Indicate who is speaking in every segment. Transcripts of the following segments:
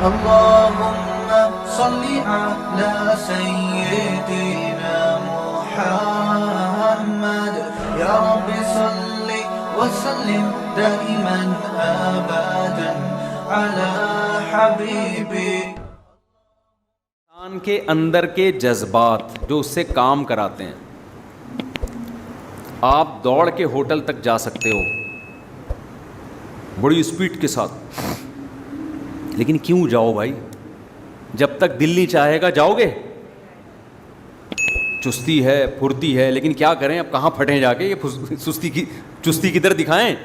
Speaker 1: اللهم صل على سيدنا محمد يا رب صل وسلم دائما ابدا على حبيبي.
Speaker 2: انسان کے اندر کے جذبات جو اس سے کام کراتے ہیں. آپ دوڑ کے ہوٹل تک جا سکتے ہو بڑی اسپیڈ کے ساتھ, لیکن کیوں جاؤ بھائی؟ جب تک دل نہیں چاہے گا جاؤ گے؟ چستی ہے, پھرتی ہے, لیکن کیا کریں اب, کہاں پھٹیں جا کے, یہ چستی کدھر دکھائیں؟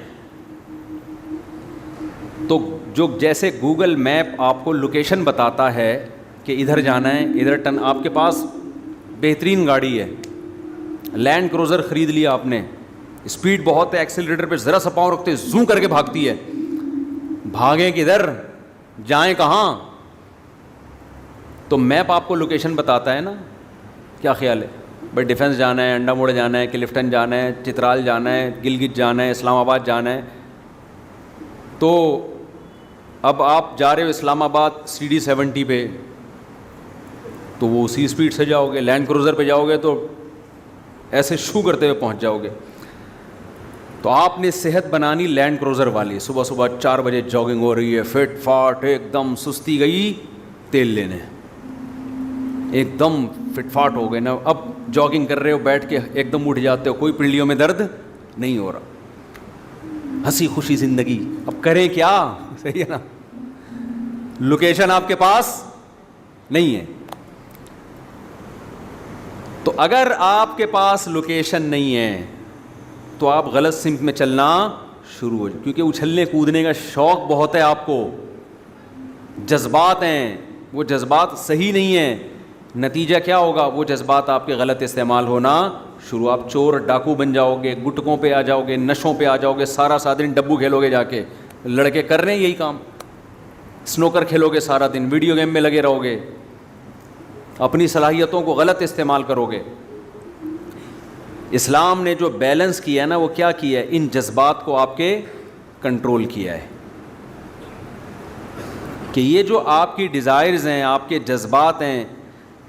Speaker 2: تو جو جیسے گوگل میپ آپ کو لوکیشن بتاتا ہے کہ ادھر جانا ہے, ادھر ٹرن, آپ کے پاس بہترین گاڑی ہے, لینڈ کروزر خرید لیا آپ نے, اسپیڈ بہت ہے, ایکسیلریٹر پہ ذرا سا پاؤں رکھتے زوں کر کے بھاگتی ہے, بھاگیں کدھر, جائیں کہاں؟ تو میپ آپ کو لوکیشن بتاتا ہے نا. کیا خیال ہے بھائی؟ ڈیفنس جانا ہے, انڈا موڑ جانا ہے, کلفٹن جانا ہے, چترال جانا ہے, گلگت جانا ہے, اسلام آباد جانا ہے. تو اب آپ جا رہے ہو اسلام آباد CD70 پہ, تو وہ اسی اسپیڈ سے جاؤ گے. لینڈ کروزر پہ جاؤ گے تو ایسے شو کرتے ہوئے پہنچ جاؤ گے. تو آپ نے صحت بنانی لینڈ کروزر والی, صبح صبح 4 بجے جاگنگ ہو رہی ہے, فٹ فاٹ ایک دم, سستی گئی تیل لینے, ایک دم فٹ فاٹ ہو گئے نا. اب جاگنگ کر رہے ہو, بیٹھ کے ایک دم اٹھ جاتے ہو, کوئی پنڈلیوں میں درد نہیں ہو رہا, ہنسی خوشی زندگی. اب کریں کیا؟ صحیح ہے نا, لوکیشن آپ کے پاس نہیں ہے. تو اگر آپ کے پاس لوکیشن نہیں ہے تو آپ غلط سمت میں چلنا شروع ہو جائے, کیونکہ اچھلنے کودنے کا شوق بہت ہے آپ کو, جذبات ہیں, وہ جذبات صحیح نہیں ہیں. نتیجہ کیا ہوگا؟ وہ جذبات آپ کے غلط استعمال ہونا شروع, آپ چور ڈاکو بن جاؤ گے, گٹکوں پہ آ جاؤ گے, نشوں پہ آ جاؤ گے, سارا دن ڈبو کھیلو گے, جا کے لڑکے کر رہے ہیں یہی کام, سنوکر کھیلو گے سارا دن, ویڈیو گیم میں لگے رہو گے, اپنی صلاحیتوں کو غلط استعمال کرو گے. اسلام نے جو بیلنس کیا ہے نا, وہ کیا کیا ہے؟ ان جذبات کو آپ کے کنٹرول کیا ہے, کہ یہ جو آپ کی ڈیزائرز ہیں, آپ کے جذبات ہیں,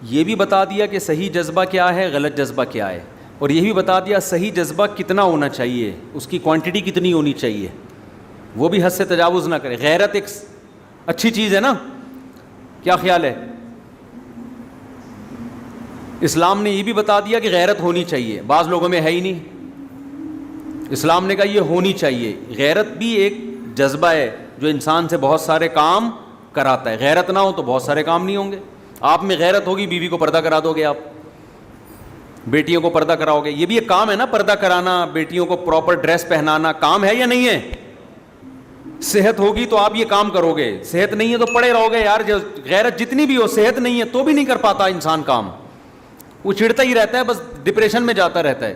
Speaker 2: یہ بھی بتا دیا کہ صحیح جذبہ کیا ہے, غلط جذبہ کیا ہے, اور یہ بھی بتا دیا صحیح جذبہ کتنا ہونا چاہیے, اس کی کوانٹٹی کتنی ہونی چاہیے, وہ بھی حد سے تجاوز نہ کرے. غیرت ایک اچھی چیز ہے نا, کیا خیال ہے؟ اسلام نے یہ بھی بتا دیا کہ غیرت ہونی چاہیے, بعض لوگوں میں ہے ہی نہیں. اسلام نے کہا یہ ہونی چاہیے. غیرت بھی ایک جذبہ ہے جو انسان سے بہت سارے کام کراتا ہے. غیرت نہ ہو تو بہت سارے کام نہیں ہوں گے. آپ میں غیرت ہوگی, بیوی کو پردہ کرا دو گے, آپ بیٹیوں کو پردہ کراؤ گے, یہ بھی ایک کام ہے نا, پردہ کرانا, بیٹیوں کو پراپر ڈریس پہنانا, کام ہے یا نہیں ہے؟ صحت ہوگی تو آپ یہ کام کرو گے, صحت نہیں ہے تو پڑے رہو گے. یار غیرت جتنی بھی ہو, صحت نہیں ہے تو بھی نہیں کر پاتا انسان کام, وہ چڑھتا ہی رہتا ہے, بس ڈپریشن میں جاتا رہتا ہے.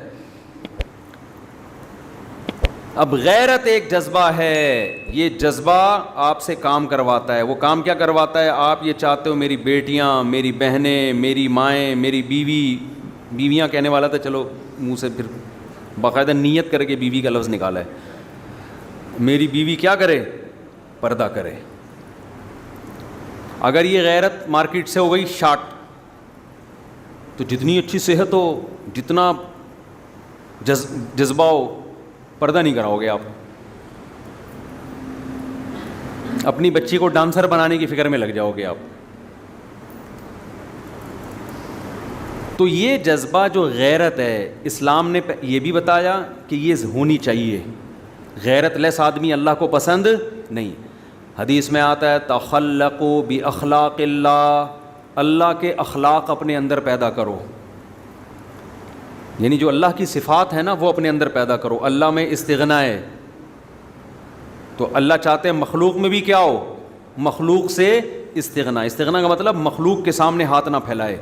Speaker 2: اب غیرت ایک جذبہ ہے, یہ جذبہ آپ سے کام کرواتا ہے. وہ کام کیا کرواتا ہے؟ آپ یہ چاہتے ہو میری بیٹیاں, میری بہنیں, میری مائیں, میری بیویاں کہنے والا تھا, چلو منہ سے پھر باقاعدہ نیت کر کے بیوی کا لفظ نکالا ہے. میری بیوی کیا کرے؟ پردہ کرے. اگر یہ غیرت مارکیٹ سے ہو گئی شارٹ, تو جتنی اچھی صحت ہو, جتنا جذبہ ہو, پردہ نہیں کراؤ گے آپ. اپنی بچی کو ڈانسر بنانے کی فکر میں لگ جاؤ گے آپ. تو یہ جذبہ جو غیرت ہے, اسلام نے یہ بھی بتایا کہ یہ ہونی چاہیے. غیرت لیس آدمی اللہ کو پسند نہیں. حدیث میں آتا ہے تخلقوا باخلاق اللہ, اللہ کے اخلاق اپنے اندر پیدا کرو, یعنی جو اللہ کی صفات ہے نا وہ اپنے اندر پیدا کرو. اللہ میں استغنا ہے, تو اللہ چاہتے ہیں مخلوق میں بھی کیا ہو؟ مخلوق سے استغنا. استغنا کا مطلب مخلوق کے سامنے ہاتھ نہ پھیلائے.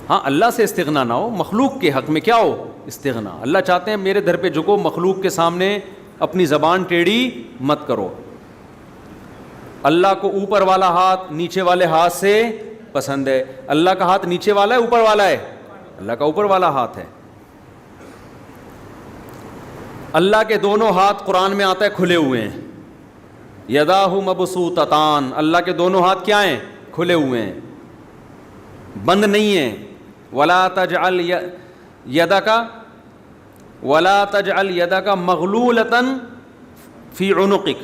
Speaker 2: ہاں, اللہ سے استغنا نہ ہو, مخلوق کے حق میں کیا ہو؟ استغنا. اللہ چاہتے ہیں میرے در پہ جھکو, مخلوق کے سامنے اپنی زبان ٹیڑھی مت کرو. اللہ کو اوپر والا ہاتھ نیچے والے ہاتھ سے پسند ہے. اللہ کا ہاتھ نیچے والا ہے اوپر والا ہے؟ اللہ کا اوپر والا ہاتھ ہے. اللہ کے دونوں ہاتھ قرآن میں آتا ہے کھلے ہوئے ہیں. یداہ مبسوطتان، اللہ کے دونوں ہاتھ کیا ہیں؟ کھلے ہوئے ہیں، بند نہیں ہیں. ولا تجعل یدک مغلولۃ فی عنقک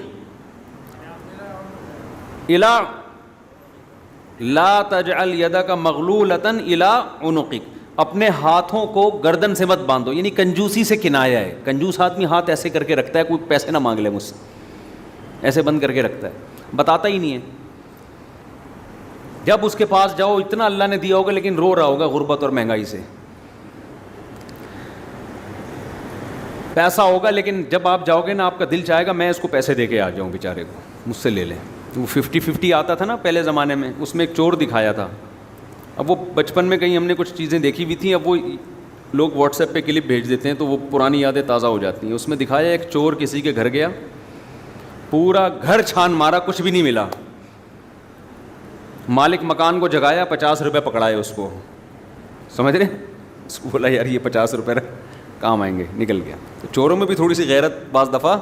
Speaker 2: لا تجعل یدک مغلولۃ الی عنقک، اپنے ہاتھوں کو گردن سے مت باندھو. یعنی کنجوسی سے کنایا ہے. کنجوس آدمی ہاتھ ایسے کر کے رکھتا ہے، کوئی پیسے نہ مانگ لے مجھ سے، ایسے بند کر کے رکھتا ہے، بتاتا ہی نہیں ہے. جب اس کے پاس جاؤ اتنا اللہ نے دیا ہوگا لیکن رو رہا ہوگا غربت اور مہنگائی سے. پیسہ ہوگا لیکن جب آپ جاؤ گے نا آپ کا دل چاہے گا میں اس کو پیسے دے کے آ جاؤں، بیچارے کو مجھ سے لے لیں. وہ 50-50 آتا تھا نا پہلے زمانے میں، اس میں ایک چور دکھایا تھا. اب وہ بچپن میں کہیں ہم نے کچھ چیزیں دیکھی ہوئی تھیں، اب وہ لوگ واٹس ایپ پہ کلپ بھیج دیتے ہیں تو وہ پرانی یادیں تازہ ہو جاتی ہیں. اس میں دکھایا ایک چور کسی کے گھر گیا، پورا گھر چھان مارا، کچھ بھی نہیں ملا. مالک مکان کو جگایا، 50 روپے پکڑائے اس کو، سمجھ رہے؟ اس کو بولا یار یہ 50 روپے کام آئیں گے، نکل گیا. تو چوروں میں بھی تھوڑی سی غیرت بعض دفعہ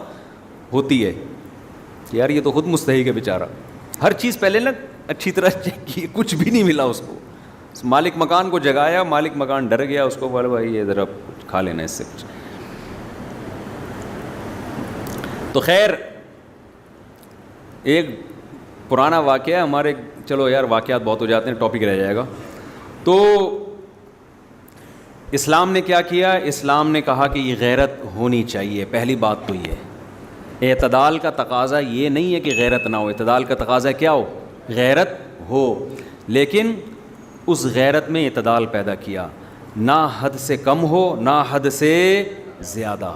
Speaker 2: ہوتی ہے کہ یار یہ تو خود مستحق ہے بیچارہ. ہر چیز پہلے نا اچھی طرح چیک کی، کچھ بھی نہیں ملا اس کو. مالک مکان کو جگایا، مالک مکان ڈر گیا، اس کو بولا بھائی یہ ذرا کچھ کھا لینا اس سے کچھ. تو خیر ایک پرانا واقعہ ہمارے، چلو یار واقعات بہت ہو جاتے ہیں، ٹاپک رہ جائے گا. تو اسلام نے کیا کیا؟ اسلام نے کہا کہ یہ غیرت ہونی چاہیے. پہلی بات تو یہ اعتدال کا تقاضا یہ نہیں ہے کہ غیرت نہ ہو، اعتدال کا تقاضا کیا ہو؟ غیرت ہو، لیکن اس غیرت میں اعتدال پیدا کیا، نہ حد سے کم ہو نہ حد سے زیادہ.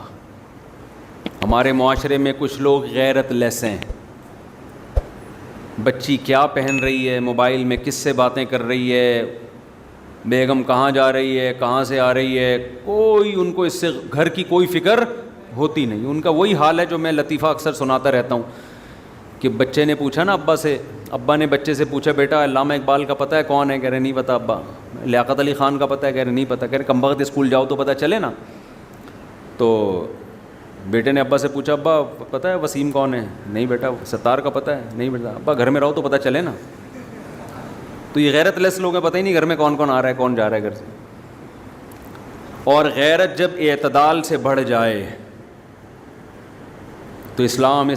Speaker 2: ہمارے معاشرے میں کچھ لوگ غیرت لیس ہیں. بچی کیا پہن رہی ہے، موبائل میں کس سے باتیں کر رہی ہے، بیگم کہاں جا رہی ہے، کہاں سے آ رہی ہے، کوئی ان کو اس سے گھر کی کوئی فکر ہوتی نہیں. ان کا وہی حال ہے جو میں لطیفہ اکثر سناتا رہتا ہوں کہ بچے نے پوچھا نا ابا نے بچے سے پوچھا بیٹا علامہ اقبال کا پتہ ہے کون ہے؟ کہہ رہے نہیں پتہ ابا. لیاقت علی خان کا پتہ ہے؟ کہہ رہے نہیں پتہ. کہہ رہے کم بخت اسکول جاؤ تو پتہ چلے نا. تو بیٹے نے ابا سے پوچھا ابا پتہ ہے وسیم کون ہے؟ نہیں بیٹا. ستار کا پتہ ہے؟ نہیں بیٹا. ابا گھر میں رہو تو پتہ چلے نا. تو یہ غیرت لیس لوگ ہیں، پتہ ہی نہیں گھر میں کون کون آ رہا ہے کون جا رہا ہے گھر سے. اور غیرت جب اعتدال سے بڑھ جائے تو اسلام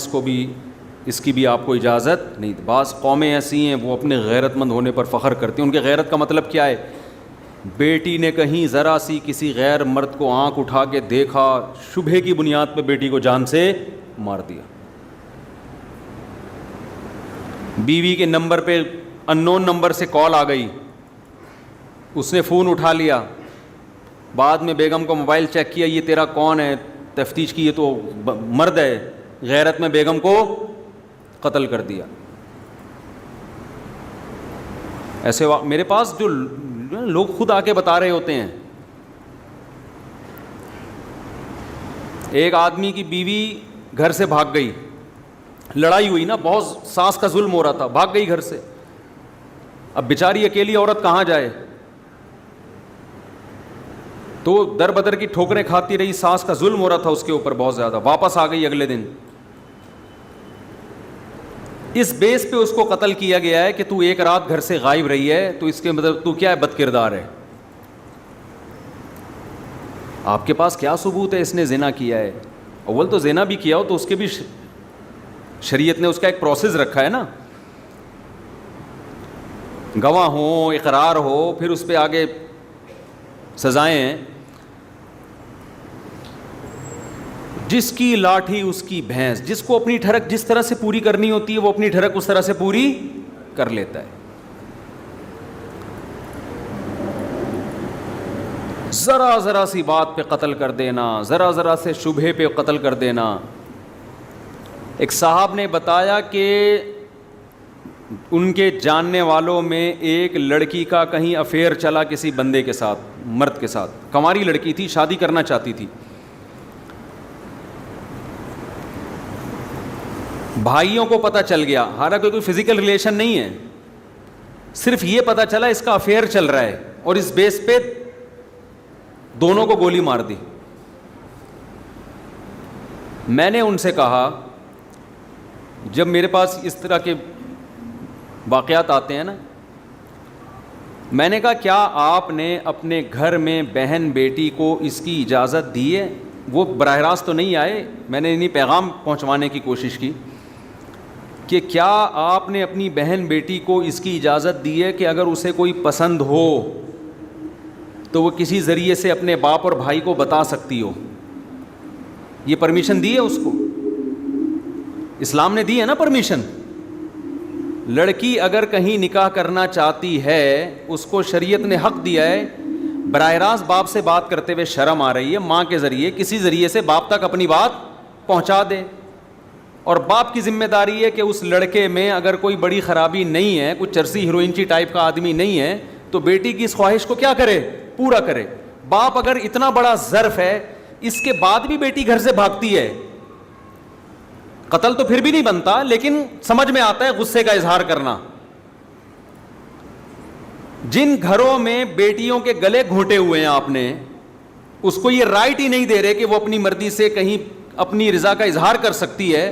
Speaker 2: اس کی بھی آپ کو اجازت نہیں. بعض قومیں ایسی ہیں وہ اپنے غیرت مند ہونے پر فخر کرتی ہیں. ان کے غیرت کا مطلب کیا ہے؟ بیٹی نے کہیں ذرا سی کسی غیر مرد کو آنکھ اٹھا کے دیکھا، شبہے کی بنیاد پہ بیٹی کو جان سے مار دیا. بیوی کے نمبر پہ اننون نمبر سے کال آ گئی، اس نے فون اٹھا لیا، بعد میں بیگم کو موبائل چیک کیا، یہ تیرا کون ہے؟ تفتیش کی، یہ تو مرد ہے. غیرت میں بیگم کو قتل کر دیا. ایسے میرے پاس جو لوگ خود آ کے بتا رہے ہوتے ہیں. ایک آدمی کی بیوی گھر سے بھاگ گئی، لڑائی ہوئی نا، بہت ساس کا ظلم ہو رہا تھا، بھاگ گئی گھر سے. اب بیچاری اکیلی عورت کہاں جائے؟ تو در بدر کی ٹھوکریں کھاتی رہی، ساس کا ظلم ہو رہا تھا اس کے اوپر بہت زیادہ. واپس آ گئی اگلے دن. اس بیس پہ اس کو قتل کیا گیا ہے کہ تو ایک رات گھر سے غائب رہی ہے، تو اس کے مطلب تو کیا ہے؟ بد کردار ہے. آپ کے پاس کیا ثبوت ہے اس نے زنا کیا ہے؟ اول تو زنا بھی کیا ہو تو اس کے بھی شریعت نے اس کا ایک پروسیس رکھا ہے نا، گواہ ہو، اقرار ہو، پھر اس پہ آگے سزائیں ہیں. جس کی لاٹھی اس کی بھینس، جس کو اپنی ٹھڑک جس طرح سے پوری کرنی ہوتی ہے وہ اپنی ٹھڑک اس طرح سے پوری کر لیتا ہے. ذرا سی بات پہ قتل کر دینا، ذرا سے شبہے پہ قتل کر دینا. ایک صاحب نے بتایا کہ ان کے جاننے والوں میں ایک لڑکی کا کہیں افیئر چلا کسی بندے کے ساتھ، مرد کے ساتھ. کنواری لڑکی تھی، شادی کرنا چاہتی تھی. بھائیوں کو پتہ چل گیا، حالانکہ کوئی فزیکل ریلیشن نہیں ہے، صرف یہ پتہ چلا اس کا افیئر چل رہا ہے، اور اس بیس پہ دونوں کو گولی مار دی. میں نے ان سے کہا جب میرے پاس اس طرح کے واقعات آتے ہیں نا، میں نے کہا کیا آپ نے اپنے گھر میں بہن بیٹی کو اس کی اجازت دی ہے؟ وہ براہ راست تو نہیں آئے، میں نے انہیں پیغام پہنچوانے کی کوشش کی کہ کیا آپ نے اپنی بہن بیٹی کو اس کی اجازت دی ہے کہ اگر اسے کوئی پسند ہو تو وہ کسی ذریعے سے اپنے باپ اور بھائی کو بتا سکتی ہو؟ یہ پرمیشن دی ہے اس کو؟ اسلام نے دی ہے نا پرمیشن. لڑکی اگر کہیں نکاح کرنا چاہتی ہے اس کو شریعت نے حق دیا ہے، براہ راست باپ سے بات کرتے ہوئے شرم آ رہی ہے، ماں کے ذریعے کسی ذریعے سے باپ تک اپنی بات پہنچا دے. اور باپ کی ذمہ داری ہے کہ اس لڑکے میں اگر کوئی بڑی خرابی نہیں ہے، کوئی چرسی ہیروئنچی ٹائپ کا آدمی نہیں ہے، تو بیٹی کی اس خواہش کو کیا کرے؟ پورا کرے. باپ اگر اتنا بڑا ظرف ہے، اس کے بعد بھی بیٹی گھر سے بھاگتی ہے، قتل تو پھر بھی نہیں بنتا، لیکن سمجھ میں آتا ہے غصے کا اظہار کرنا. جن گھروں میں بیٹیوں کے گلے گھونٹے ہوئے ہیں آپ نے، اس کو یہ رائٹ ہی نہیں دے رہے کہ وہ اپنی مرضی سے کہیں اپنی رضا کا اظہار کر سکتی ہے،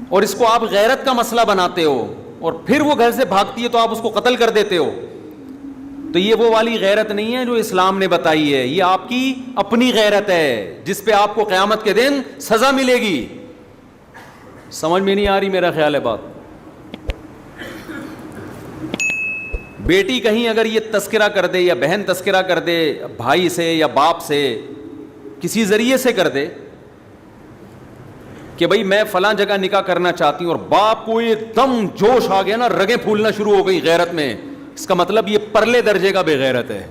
Speaker 2: اور اس کو آپ غیرت کا مسئلہ بناتے ہو، اور پھر وہ گھر سے بھاگتی ہے تو آپ اس کو قتل کر دیتے ہو. تو یہ وہ والی غیرت نہیں ہے جو اسلام نے بتائی ہے، یہ آپ کی اپنی غیرت ہے جس پہ آپ کو قیامت کے دن سزا ملے گی. سمجھ میں نہیں آ رہی میرا خیال ہے بات. بیٹی کہیں اگر یہ تذکرہ کر دے یا بہن تذکرہ کر دے بھائی سے یا باپ سے، کسی ذریعے سے کر دے کہ بھئی میں فلاں جگہ نکاح کرنا چاہتی ہوں، اور باپ کو ایک دم جوش آ گیا نا، رگیں پھولنا شروع ہو گئی غیرت میں، اس کا مطلب یہ پرلے درجے کا بے غیرت ہے.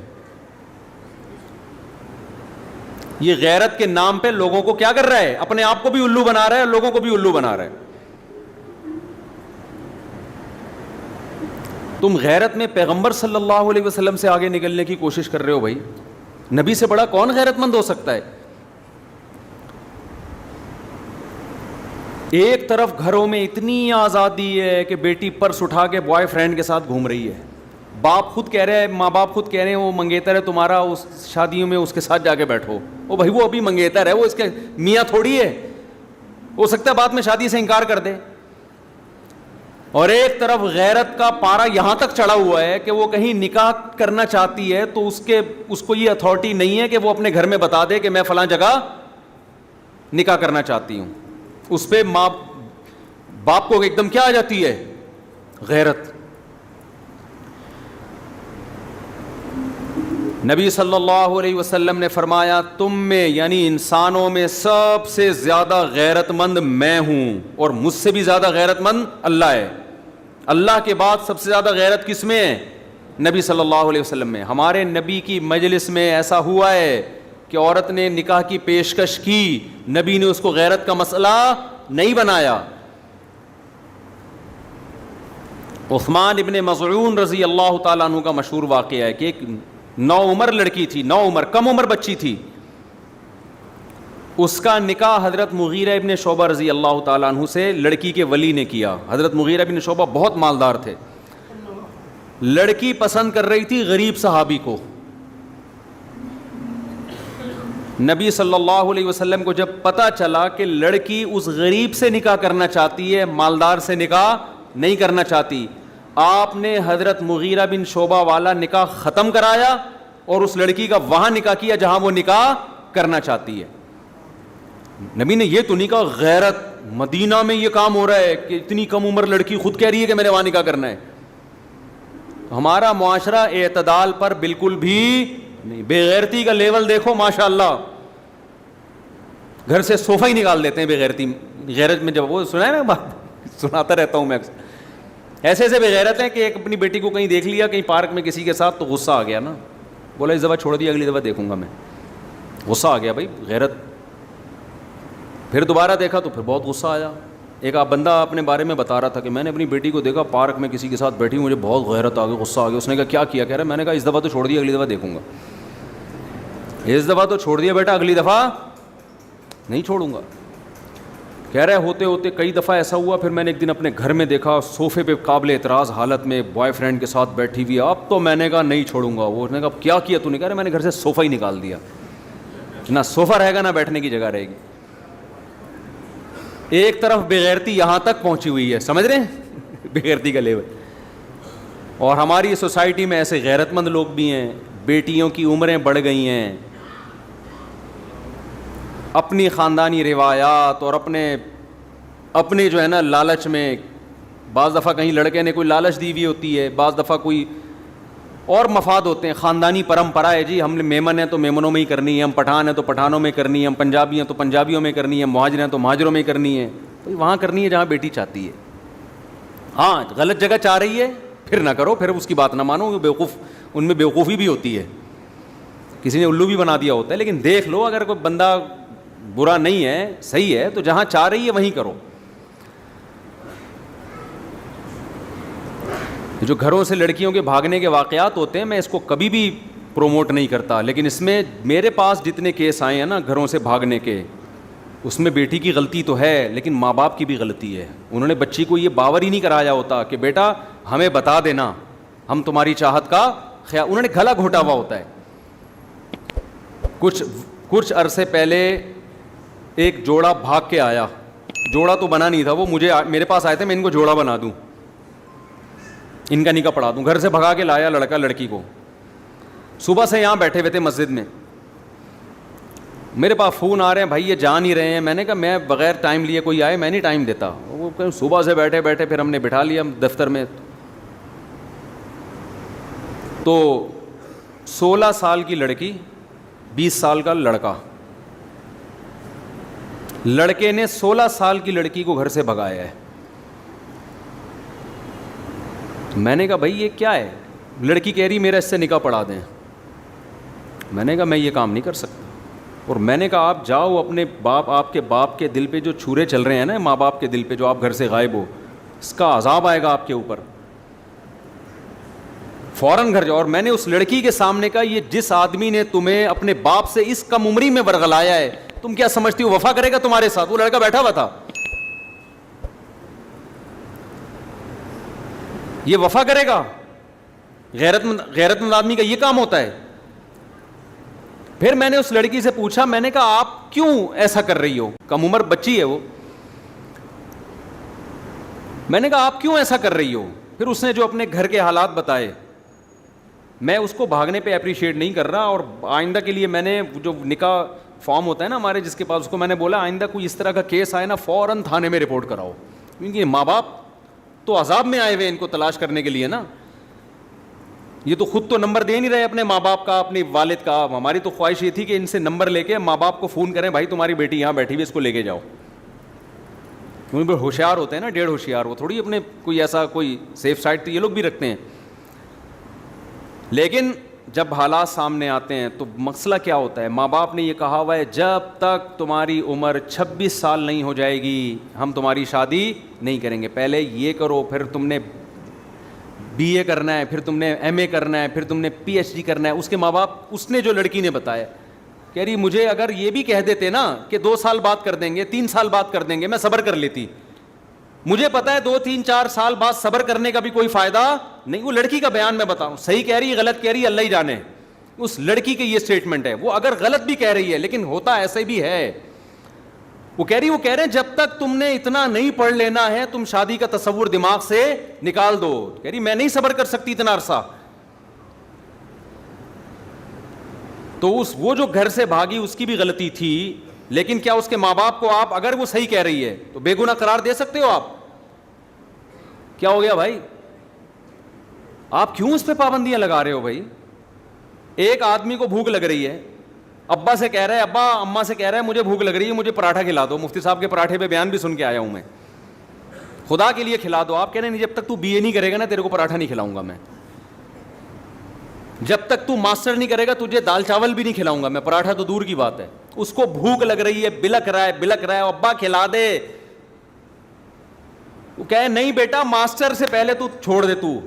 Speaker 2: یہ غیرت کے نام پہ لوگوں کو کیا کر رہا ہے؟ اپنے آپ کو بھی الو بنا رہا ہے اور لوگوں کو بھی الو بنا رہا ہے. تم غیرت میں پیغمبر صلی اللہ علیہ وسلم سے آگے نکلنے کی کوشش کر رہے ہو. بھائی نبی سے بڑا کون غیرت مند ہو سکتا ہے؟ ایک طرف گھروں میں اتنی آزادی ہے کہ بیٹی پرس اٹھا کے بوائے فرینڈ کے ساتھ گھوم رہی ہے، باپ خود کہہ رہے ہیں، ماں باپ خود کہہ رہے ہیں وہ منگیتر ہے تمہارا، اس شادیوں میں اس کے ساتھ جا کے بیٹھو. وہ بھائی وہ ابھی منگیتر ہے، وہ اس کے میاں تھوڑی ہے، ہو سکتا ہے بعد میں شادی سے انکار کر دے. اور ایک طرف غیرت کا پارا یہاں تک چڑھا ہوا ہے کہ وہ کہیں نکاح کرنا چاہتی ہے تو اس کو یہ اتھارٹی نہیں ہے کہ وہ اپنے گھر میں بتا دے کہ میں فلاں جگہ نکاح کرنا چاہتی ہوں. اس پہ ماں باپ کو ایک دم کیا آ جاتی ہے؟ غیرت. نبی صلی اللہ علیہ وسلم نے فرمایا تم میں یعنی انسانوں میں سب سے زیادہ غیرت مند میں ہوں، اور مجھ سے بھی زیادہ غیرت مند اللہ ہے. اللہ کے بعد سب سے زیادہ غیرت کس میں ہے؟ نبی صلی اللہ علیہ وسلم میں. ہمارے نبی کی مجلس میں ایسا ہوا ہے کہ عورت نے نکاح کی پیشکش کی، نبی نے اس کو غیرت کا مسئلہ نہیں بنایا. عثمان ابن مظعون رضی اللہ تعالیٰ عنہ کا مشہور واقعہ ہے کہ ایک نوعمر لڑکی تھی، نوعمر کم عمر بچی تھی، اس کا نکاح حضرت مغیرہ ابن شعبہ رضی اللہ تعالیٰ عنہ سے لڑکی کے ولی نے کیا. حضرت مغیرہ ابن شعبہ بہت مالدار تھے. لڑکی پسند کر رہی تھی غریب صحابی کو. نبی صلی اللہ علیہ وسلم کو جب پتہ چلا کہ لڑکی اس غریب سے نکاح کرنا چاہتی ہے، مالدار سے نکاح نہیں کرنا چاہتی، آپ نے حضرت مغیرہ بن شعبہ والا نکاح ختم کرایا اور اس لڑکی کا وہاں نکاح کیا جہاں وہ نکاح کرنا چاہتی ہے. نبی نے یہ تو نہیں کہا غیرت مدینہ میں یہ کام ہو رہا ہے کہ اتنی کم عمر لڑکی خود کہہ رہی ہے کہ میں نے وہاں نکاح کرنا ہے. ہمارا معاشرہ اعتدال پر بالکل بھی نہیں. بے غیرتی کا لیول دیکھو ماشاء اللہ، گھر سے صوفہ ہی نکال دیتے ہیں بے غیرتی. غیرت میں جب وہ سنا ہے نا بات سناتا رہتا ہوں میں، ایسے ایسے بے غیرت ہیں کہ ایک اپنی بیٹی کو کہیں دیکھ لیا کہیں پارک میں کسی کے ساتھ تو غصہ آ گیا نا، بولا اس دفعہ چھوڑ دیا اگلی دفعہ دیکھوں گا میں. غصہ آ گیا بھائی غیرت. پھر دوبارہ دیکھا تو پھر بہت غصہ آیا. ایک بندہ اپنے بارے میں بتا رہا تھا کہ میں نے اپنی بیٹی کو دیکھا پارک میں کسی کے ساتھ بیٹھی، مجھے بہت غیرت آ گئی، غصہ آ گیا. اس نے کہا کیا کیا؟ کہہ رہا میں نے کہا اس دفعہ تو چھوڑ دیا اگلی دفعہ دیکھوں گا. اس دفعہ تو چھوڑ دیا بیٹا اگلی دفعہ نہیں چھوڑوں گا. کہہ رہے ہوتے ہوتے کئی دفعہ ایسا ہوا، پھر میں نے ایک دن اپنے گھر میں دیکھا صوفے پہ قابل اعتراض حالت میں بوائے فرینڈ کے ساتھ بیٹھی ہوئی. اب تو میں نے کہا نہیں چھوڑوں گا. وہ نے کہا کیا کیا تو نے؟ کہہ رہا میں نے گھر سے صوفہ ہی نکال دیا، نہ صوفہ رہے گا نہ بیٹھنے کی جگہ رہے گی. ایک طرف بےغیرتی یہاں تک پہنچی ہوئی ہے, سمجھ رہے ہیں بےغیرتی کا لیول. اور ہماری سوسائٹی میں ایسے غیرت مند لوگ بھی ہیں, بیٹیوں کی عمریں بڑھ گئی ہیں, اپنی خاندانی روایات اور اپنے جو ہے نا لالچ میں, بعض دفعہ کہیں لڑکے نے کوئی لالچ دی ہوئی ہوتی ہے, بعض دفعہ کوئی اور مفاد ہوتے ہیں, خاندانی پرمپرا ہے جی, ہم میمن ہیں تو میمنوں میں ہی کرنی ہے, ہم پٹھان ہیں تو پٹھانوں میں کرنی ہے, ہم پنجابی ہیں تو پنجابیوں میں کرنی ہے, مہاجر ہیں تو مہاجروں میں کرنی ہے. تو وہاں کرنی ہے جہاں بیٹی چاہتی ہے. ہاں غلط جگہ چاہ رہی ہے پھر نہ کرو, پھر اس کی بات نہ مانو, بیوقوف, ان میں بیوقوفی بھی ہوتی ہے, کسی نے الو بھی بنا دیا ہوتا ہے. لیکن دیکھ لو, اگر کوئی بندہ برا نہیں ہے, صحیح ہے, تو جہاں چاہ رہی ہے وہیں کرو. جو گھروں سے لڑکیوں کے بھاگنے کے واقعات ہوتے ہیں, میں اس کو کبھی بھی پروموٹ نہیں کرتا, لیکن اس میں میرے پاس جتنے کیس آئے ہیں نا گھروں سے بھاگنے کے, اس میں بیٹی کی غلطی تو ہے لیکن ماں باپ کی بھی غلطی ہے. انہوں نے بچی کو یہ باور ہی نہیں کرایا ہوتا کہ بیٹا ہمیں بتا دینا, ہم تمہاری چاہت کا خیال, انہوں نے گلا گھوٹا ہوا ہوتا ہے. کچھ عرصے پہلے ایک جوڑا بھاگ کے آیا, جوڑا تو بنا نہیں تھا, وہ میرے پاس آئے تھے, میں ان کو جوڑا بنا دوں, ان کا نکاح پڑھا دوں. گھر سے بھگا کے لایا لڑکا لڑکی کو, صبح سے یہاں بیٹھے ہوئے تھے مسجد میں, میرے پاس فون آ رہے ہیں, بھائی یہ جان ہی رہے ہیں. میں نے کہا میں بغیر ٹائم لیے کوئی آئے میں نہیں ٹائم دیتا. وہ صبح سے بیٹھے پھر ہم نے بٹھا لیا دفتر میں. تو 16 سال کی لڑکی, 20 سال کا لڑکا, لڑکے نے 16 سال کی لڑکی کو گھر سے بھگایا ہے. میں نے کہا بھائی یہ کیا ہے؟ لڑکی کہہ رہی میرا اس سے نکاح پڑھا دیں. میں نے کہا میں یہ کام نہیں کر سکتا. اور میں نے کہا آپ جاؤ اپنے باپ, آپ کے باپ کے دل پہ جو چھورے چل رہے ہیں نا, ماں باپ کے دل پہ جو آپ گھر سے غائب ہو, اس کا عذاب آئے گا آپ کے اوپر, فوراً گھر جاؤ. اور میں نے اس لڑکی کے سامنے کہا یہ جس آدمی نے تمہیں اپنے باپ سے اس کم عمری میں ورغلایا ہے, تم کیا سمجھتی ہو وفا کرے گا تمہارے ساتھ؟ وہ لڑکا بیٹھا ہوا تھا, یہ وفا کرے گا؟ غیرت مند آدمی کا یہ کام ہوتا ہے. پھر میں نے اس لڑکی سے پوچھا, میں نے کہا آپ کیوں ایسا کر رہی ہو؟ کم عمر بچی ہے وہ. میں نے کہا آپ کیوں ایسا کر رہی ہو؟ پھر اس نے جو اپنے گھر کے حالات بتائے, میں اس کو بھاگنے پہ اپریشیٹ نہیں کر رہا. اور آئندہ کے لیے میں نے جو نکاح فارم ہوتا ہے نا ہمارے جس کے پاس, اس کو میں نے بولا آئندہ کوئی اس طرح کا کیس آئے نا فوراً تھانے میں رپورٹ کراؤ, کیونکہ ماں باپ تو عذاب میں آئے ہوئے ان کو تلاش کرنے کے لیے نا. یہ تو خود تو نمبر دے نہیں رہے اپنے ماں باپ کا, اپنے والد کا. ہماری تو خواہش یہ تھی کہ ان سے نمبر لے کے ماں باپ کو فون کریں, بھائی تمہاری بیٹی یہاں بیٹھی ہوئی, اس کو لے کے جاؤ. کیونکہ ہوشیار ہوتے ہیں نا, ڈیڑھ ہوشیار, وہ تھوڑی اپنے کوئی ایسا کوئی سیف سائڈ تو یہ لوگ بھی رکھتے ہیں. لیکن جب حالات سامنے آتے ہیں تو مسئلہ کیا ہوتا ہے؟ ماں باپ نے یہ کہا ہوا ہے جب تک تمہاری عمر 26 سال نہیں ہو جائے گی ہم تمہاری شادی نہیں کریں گے. پہلے یہ کرو, پھر تم نے بی اے کرنا ہے, پھر تم نے ایم اے کرنا ہے, پھر تم نے پی ایچ ڈی کرنا ہے. اس کے ماں باپ, اس نے جو لڑکی نے بتایا, کہہ رہی مجھے اگر یہ بھی کہہ دیتے نا کہ 2 سال بعد کر دیں گے, 3 سال بعد کر دیں گے, میں صبر کر لیتی. مجھے پتا ہے 2 3 4 سال بعد صبر کرنے کا بھی کوئی فائدہ نہیں. وہ لڑکی کا بیان میں بتاؤں, صحیح کہہ رہی ہے غلط کہہ رہی ہے اللہ ہی جانے. اس لڑکی کی یہ سٹیٹمنٹ ہے. وہ اگر غلط بھی کہہ رہی ہے لیکن ہوتا ایسے بھی ہے. وہ کہہ رہے ہیں جب تک تم نے اتنا نہیں پڑھ لینا ہے تم شادی کا تصور دماغ سے نکال دو. کہہ رہی میں نہیں صبر کر سکتی اتنا عرصہ. تو وہ جو گھر سے بھاگی اس کی بھی غلطی تھی, لیکن کیا اس کے ماں باپ کو آپ, اگر وہ صحیح کہہ رہی ہے تو بے گناہ قرار دے سکتے ہو آپ؟ کیا ہو گیا بھائی؟ آپ کیوں اس پہ پابندیاں لگا رہے ہو بھائی؟ ایک آدمی کو بھوک لگ رہی ہے, ابا سے کہہ رہا ہے, ابا اماں سے کہہ رہا ہے مجھے بھوک لگ رہی ہے, مجھے پراٹھا کھلا دو. مفتی صاحب کے پراٹھے پہ بیان بھی سن کے آیا ہوں میں, خدا کے لیے کھلا دو. آپ کہہ رہے ہیں جب تک تو بی اے نہیں کرے گا نا تیرے کو پراٹھا نہیں کھلاؤں گا میں, جب تک تو ماسٹر نہیں کرے گا تجھے دال چاول بھی نہیں کھلاؤں گا میں, پراٹھا تو دور کی بات ہے. اس کو بھوک لگ رہی ہے, بلک رہا ہے, ابا کھلا دے. وہ کہے نہیں بیٹا ماسٹر سے پہلے تو چھوڑ دے. تو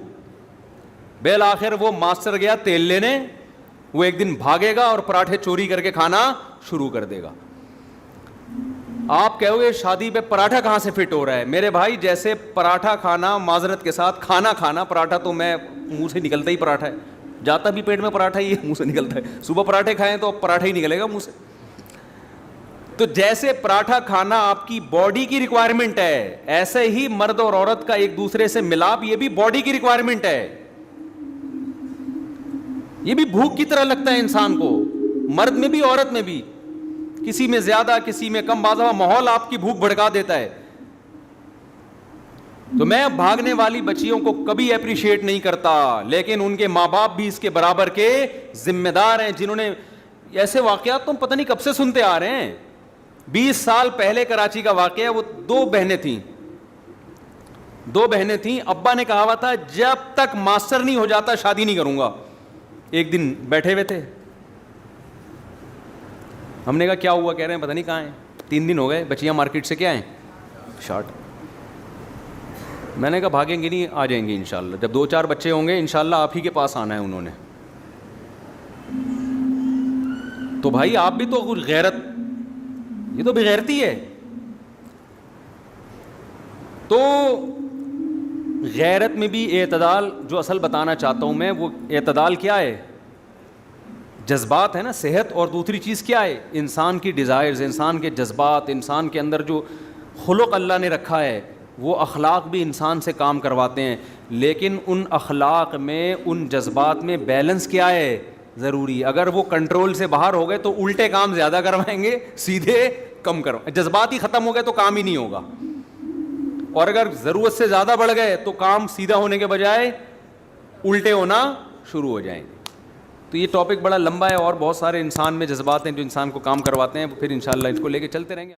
Speaker 2: بالآخر وہ ماسٹر گیا تیل لینے, وہ ایک دن بھاگے گا اور پراٹھے چوری کر کے کھانا شروع کر دے گا. آپ کہو گے شادی پہ پراٹھا کہاں سے فٹ ہو رہا ہے؟ میرے بھائی جیسے پراٹھا کھانا, معذرت کے ساتھ کھانا کھانا, پراٹھا تو میں منہ سے نکلتا ہی پراٹھا ہے, جاتا بھی پیٹ میں پراٹھا ہی منہ سے نکلتا ہے. صبح پراٹھے کھائیں تو پراٹھا ہی نکلے گا منہ سے. تو جیسے پراٹھا کھانا آپ کی باڈی کی ریکوائرمنٹ ہے، ایسے ہی مرد اور عورت کا ایک دوسرے سے ملاپ یہ بھی باڈی کی ریکوائرمنٹ ہے. یہ بھی بھوک کی طرح لگتا ہے انسان کو، مرد میں بھی عورت میں بھی، کسی میں زیادہ کسی میں کم. بعض ماحول آپ کی بھوک بھڑکا دیتا ہے. تو میں بھاگنے والی بچیوں کو کبھی اپریشیٹ نہیں کرتا، لیکن ان کے ماں باپ بھی اس کے برابر کے ذمہ دار ہیں، جنہوں نے ایسے واقعات تم پتہ نہیں کب سے سنتے آ رہے ہیں. 20 سال پہلے کراچی کا واقعہ ہے. وہ دو بہنیں تھیں. ابا نے کہا ہوا تھا جب تک ماسٹر نہیں ہو جاتا شادی نہیں کروں گا. ایک دن بیٹھے ہوئے تھے، ہم نے کہا کیا ہوا؟ کہہ رہے ہیں پتہ نہیں کہاں ہیں. 3 دن ہو گئے، بچیاں مارکیٹ سے کیا ہیں شارٹ. میں نے کہا بھاگیں گے نہیں، آ جائیں گے انشاءاللہ. جب 2-4 بچے ہوں گے انشاءاللہ آپ ہی کے پاس آنا ہے انہوں نے. تو بھائی آپ بھی تو کچھ غیرت، یہ تو بغیرتی ہے. تو غیرت میں بھی اعتدال، جو اصل بتانا چاہتا ہوں میں وہ اعتدال کیا ہے؟ جذبات ہے نا، صحت. اور دوسری چیز کیا ہے؟ انسان کی ڈیزائرز، انسان کے جذبات، انسان کے اندر جو خلق اللہ نے رکھا ہے وہ اخلاق بھی انسان سے کام کرواتے ہیں. لیکن ان اخلاق میں، ان جذبات میں بیلنس کیا ہے؟ ضروری. اگر وہ کنٹرول سے باہر ہو گئے تو الٹے کام زیادہ کروائیں گے، سیدھے کم کروائیں. جذبات ہی ختم ہو گئے تو کام ہی نہیں ہوگا. اور اگر ضرورت سے زیادہ بڑھ گئے تو کام سیدھا ہونے کے بجائے الٹے ہونا شروع ہو جائیں گے. تو یہ ٹاپک بڑا لمبا ہے اور بہت سارے انسان میں جذبات ہیں جو انسان کو کام کرواتے ہیں. پھر انشاءاللہ اس کو لے کے چلتے رہیں گے.